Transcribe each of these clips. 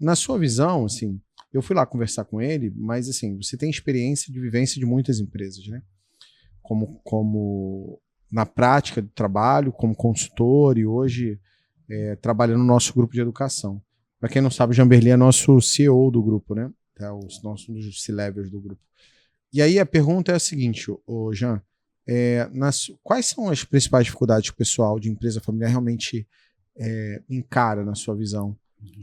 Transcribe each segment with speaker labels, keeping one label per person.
Speaker 1: na sua visão, assim, eu fui lá conversar com ele, mas assim, você tem experiência de vivência de muitas empresas, né? Como na prática do trabalho, como consultor e hoje trabalhando no nosso grupo de educação. Para quem não sabe, o Jamberlin é nosso CEO do grupo, né? É um dos C-levels do grupo. E aí a pergunta é a seguinte, Jean, quais são as principais dificuldades que o pessoal de empresa familiar realmente encara na sua visão?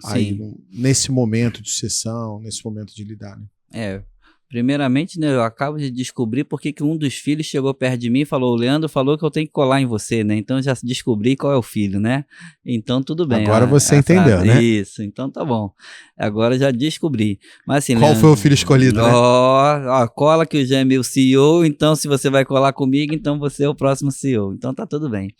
Speaker 1: Aí, nesse momento de sucessão, nesse momento de lidar, né?
Speaker 2: Primeiramente, né, eu acabo de descobrir porque que um dos filhos chegou perto de mim e falou, o Leandro falou que eu tenho que colar em você, né? Então já descobri qual é o filho, né? Então tudo bem.
Speaker 1: Agora você entendeu, né?
Speaker 2: Isso, então tá bom. Agora já descobri. Mas assim,
Speaker 1: qual foi o filho escolhido, né?
Speaker 2: Cola que o Jean é meu CEO, então se você vai colar comigo, então você é o próximo CEO. Então tá tudo bem.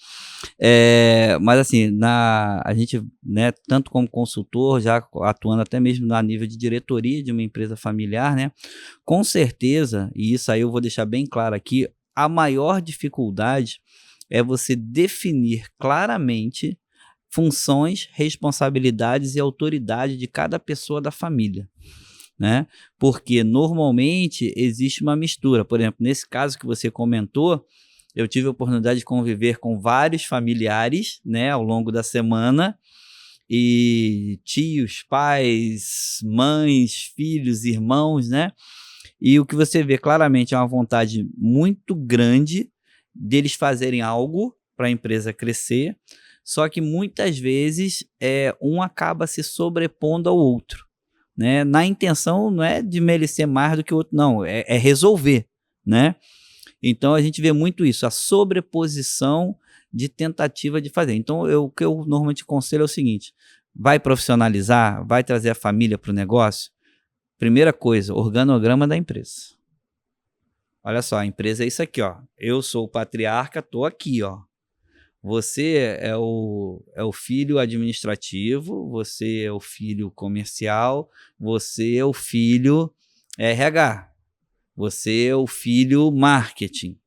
Speaker 2: Mas assim, a gente, né, tanto como consultor, já atuando até mesmo a nível de diretoria de uma empresa familiar, né, com certeza, e isso aí eu vou deixar bem claro aqui, a maior dificuldade é você definir claramente funções, responsabilidades e autoridade de cada pessoa da família, né? Porque normalmente existe uma mistura. Por exemplo, nesse caso que você comentou, eu tive a oportunidade de conviver com vários familiares, né, ao longo da semana, e tios, pais, mães, filhos, irmãos, né? E o que você vê claramente é uma vontade muito grande deles fazerem algo para a empresa crescer, só que muitas vezes um acaba se sobrepondo ao outro, né? Na intenção não é de merecer mais do que o outro, não, é resolver, né? Então a gente vê muito isso, a sobreposição de tentativa de fazer. Então o que eu normalmente aconselho é o seguinte, vai profissionalizar, vai trazer a família para o negócio? Primeira coisa, organograma da empresa. Olha só, a empresa é isso aqui, ó. Eu sou o patriarca, tô aqui, ó. Você é o filho administrativo, você é o filho comercial, você é o filho RH, você é o filho marketing.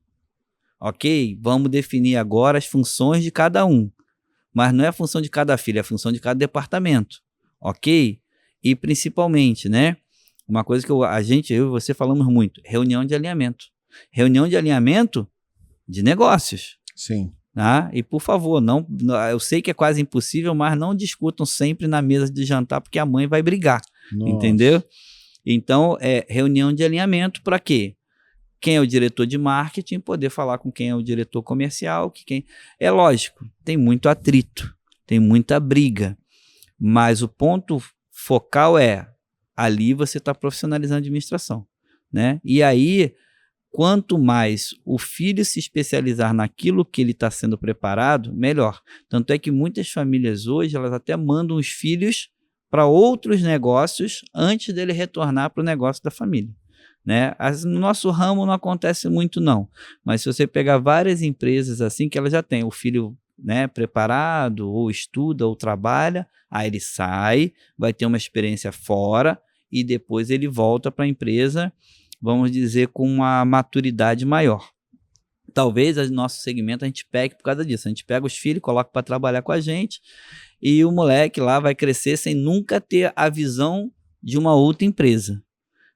Speaker 2: Ok? Vamos definir agora as funções de cada um. Mas não é a função de cada filho, é a função de cada departamento. Ok? E principalmente, né? Uma coisa que eu e você falamos muito, reunião de alinhamento. Reunião de alinhamento de negócios.
Speaker 1: Sim.
Speaker 2: Tá? E por favor, eu sei que é quase impossível, mas não discutam sempre na mesa de jantar, porque a mãe vai brigar. Nossa. Entendeu? Então, reunião de alinhamento para quê? Quem é o diretor de marketing poder falar com quem é o diretor comercial. É lógico, tem muito atrito, tem muita briga, mas o ponto focal ali você está profissionalizando a administração, né? E aí, quanto mais o filho se especializar naquilo que ele está sendo preparado, melhor. Tanto é que muitas famílias hoje, elas até mandam os filhos para outros negócios antes dele retornar para o negócio da família, né? No nosso ramo não acontece muito não, mas se você pegar várias empresas assim que ela já tem o filho, né, preparado, ou estuda ou trabalha, aí ele sai, vai ter uma experiência fora e depois ele volta para a empresa, vamos dizer, com uma maturidade maior. Talvez no nosso segmento a gente pegue por causa disso, a gente pega os filhos, coloca para trabalhar com a gente e o moleque lá vai crescer sem nunca ter a visão de uma outra empresa,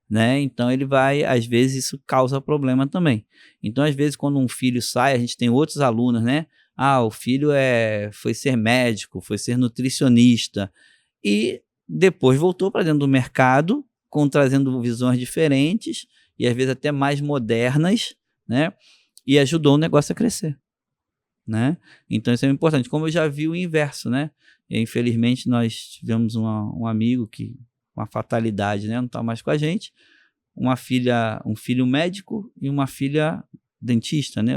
Speaker 2: né? Então ele vai, às vezes isso causa problema também. Então às vezes quando um filho sai, a gente tem outros alunos, né? O filho foi ser médico, foi ser nutricionista e depois voltou para dentro do mercado, trazendo visões diferentes e às vezes até mais modernas, né? E ajudou o negócio a crescer, né? Então isso é importante. Como eu já vi o inverso, né? E, infelizmente nós tivemos um amigo que, uma fatalidade, né? Não está mais com a gente. Um filho médico e uma filha dentista, né?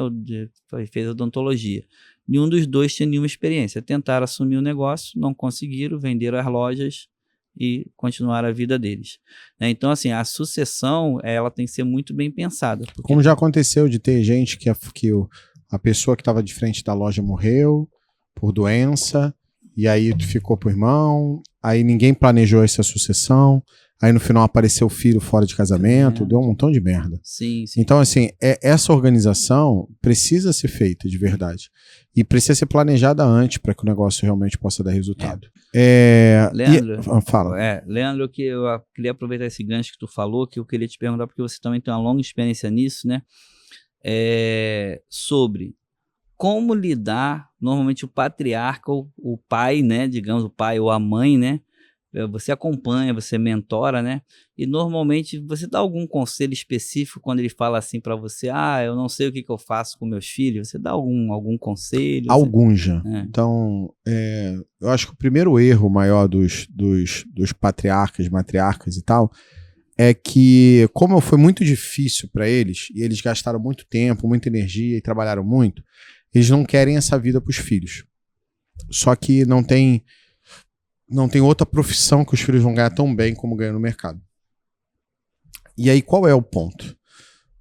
Speaker 2: Fez odontologia. Nenhum dos dois tinha nenhuma experiência. Tentaram assumir o negócio, não conseguiram, venderam as lojas e continuaram a vida deles. Então, assim, a sucessão, ela tem que ser muito bem pensada.
Speaker 1: Como já aconteceu de ter gente que a pessoa que estava de frente da loja morreu por doença, e aí ficou pro irmão, aí ninguém planejou essa sucessão, aí no final apareceu o filho fora de casamento, deu um montão de merda.
Speaker 2: Sim, sim.
Speaker 1: Então, assim, essa organização precisa ser feita de verdade. E precisa ser planejada antes para que o negócio realmente possa dar resultado.
Speaker 2: Leandro,
Speaker 1: fala.
Speaker 2: Leandro, que eu queria aproveitar esse gancho que tu falou, que eu queria te perguntar, porque você também tem uma longa experiência nisso, né? Sobre como lidar, normalmente o patriarca, o pai, né? Digamos, o pai ou a mãe, né? Você acompanha, você mentora, né? E normalmente você dá algum conselho específico quando ele fala assim para você, eu não sei o que eu faço com meus filhos. Você dá algum conselho?
Speaker 1: Alguns já. Então, eu acho que o primeiro erro maior dos patriarcas, matriarcas e tal, é que, como foi muito difícil para eles, e eles gastaram muito tempo, muita energia e trabalharam muito, eles não querem essa vida para os filhos. Só que não tem outra profissão que os filhos vão ganhar tão bem como ganham no mercado. E aí, qual é o ponto?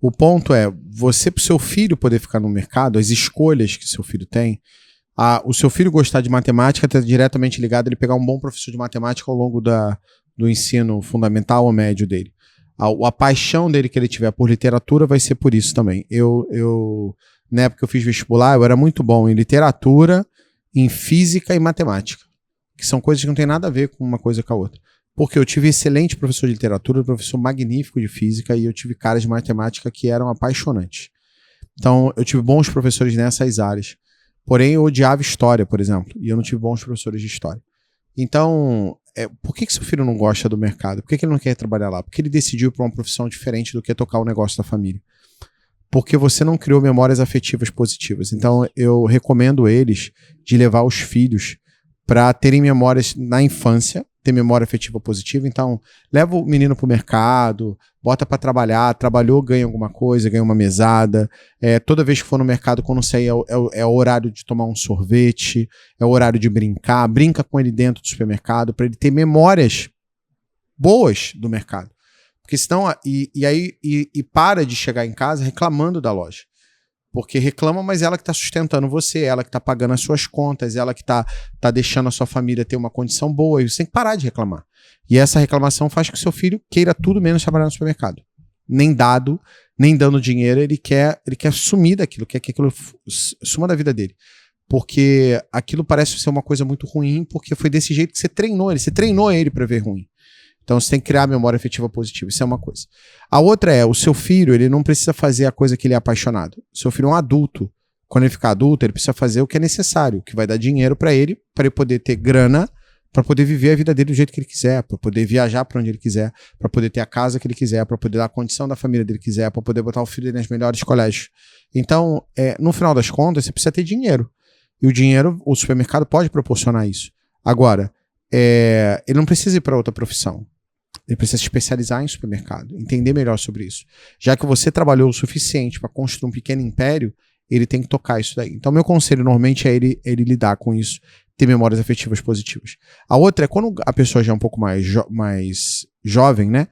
Speaker 1: O ponto é, você, para o seu filho poder ficar no mercado, as escolhas que seu filho tem, o seu filho gostar de matemática está diretamente ligado a ele pegar um bom professor de matemática ao longo do ensino fundamental ou médio dele. A paixão dele que ele tiver por literatura vai ser por isso também. Na época que eu fiz vestibular, eu era muito bom em literatura, em física e matemática, que são coisas que não tem nada a ver com uma coisa com a outra. Porque eu tive excelente professor de literatura, professor magnífico de física, e eu tive caras de matemática que eram apaixonantes. Então, eu tive bons professores nessas áreas. Porém, eu odiava história, por exemplo, e eu não tive bons professores de história. Então, por que seu filho não gosta do mercado? Por que ele não quer trabalhar lá? Porque ele decidiu por uma profissão diferente do que tocar o negócio da família. Porque você não criou memórias afetivas positivas. Então, eu recomendo eles de levar os filhos para terem memórias na infância, ter memória afetiva positiva. Então, leva o menino pro mercado, bota para trabalhar, trabalhou, ganha alguma coisa, ganha uma mesada. Toda vez que for no mercado, quando sair, é o horário de tomar um sorvete, é o horário de brincar, brinca com ele dentro do supermercado, para ele ter memórias boas do mercado. Porque senão, e para de chegar em casa reclamando da loja. Porque reclama, mas ela que está sustentando você, ela que está pagando as suas contas, ela que está deixando a sua família ter uma condição boa, e você tem que parar de reclamar. E essa reclamação faz com que seu filho queira tudo menos trabalhar no supermercado. Nem dando dinheiro, ele quer sumir daquilo, quer que aquilo suma da vida dele. Porque aquilo parece ser uma coisa muito ruim, porque foi desse jeito que você treinou ele para ver ruim. Então você tem que criar a memória afetiva positiva, isso é uma coisa. A outra é, o seu filho, ele não precisa fazer a coisa que ele é apaixonado. O seu filho é um adulto. Quando ele ficar adulto, ele precisa fazer o que é necessário, o que vai dar dinheiro para ele poder ter grana, para poder viver a vida dele do jeito que ele quiser, para poder viajar para onde ele quiser, para poder ter a casa que ele quiser, para poder dar a condição da família dele quiser, para poder botar o filho dele nos melhores colégios. Então, no final das contas, você precisa ter dinheiro. E o dinheiro, o supermercado pode proporcionar isso. Agora, ele não precisa ir para outra profissão. Ele precisa se especializar em supermercado, entender melhor sobre isso. Já que você trabalhou o suficiente para construir um pequeno império, ele tem que tocar isso daí. Então, meu conselho normalmente é ele lidar com isso, ter memórias afetivas positivas. A outra é quando a pessoa já é um pouco mais jovem, né?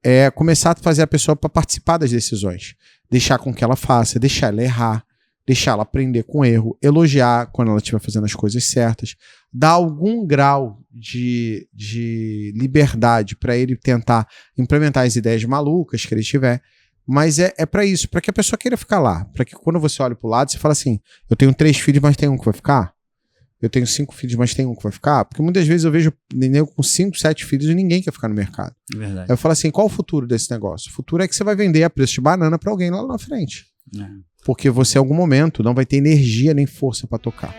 Speaker 1: É começar a fazer a pessoa para participar das decisões. Deixar com que ela faça, deixar ela errar, deixar ela aprender com erro, elogiar quando ela estiver fazendo as coisas certas, dar algum grau de liberdade para ele tentar implementar as ideias malucas que ele tiver, mas é para isso, para que a pessoa queira ficar lá, para que quando você olha para o lado, você fala assim, eu tenho 3 filhos, mas tem um que vai ficar? Eu tenho 5 filhos, mas tem um que vai ficar? Porque muitas vezes eu vejo neném com 5, 7 filhos e ninguém quer ficar no mercado.
Speaker 2: Verdade.
Speaker 1: Aí eu falo assim, qual o futuro desse negócio? O futuro é que você vai vender a preço de banana para alguém lá na frente. Porque você, em algum momento, não vai ter energia nem força para tocar.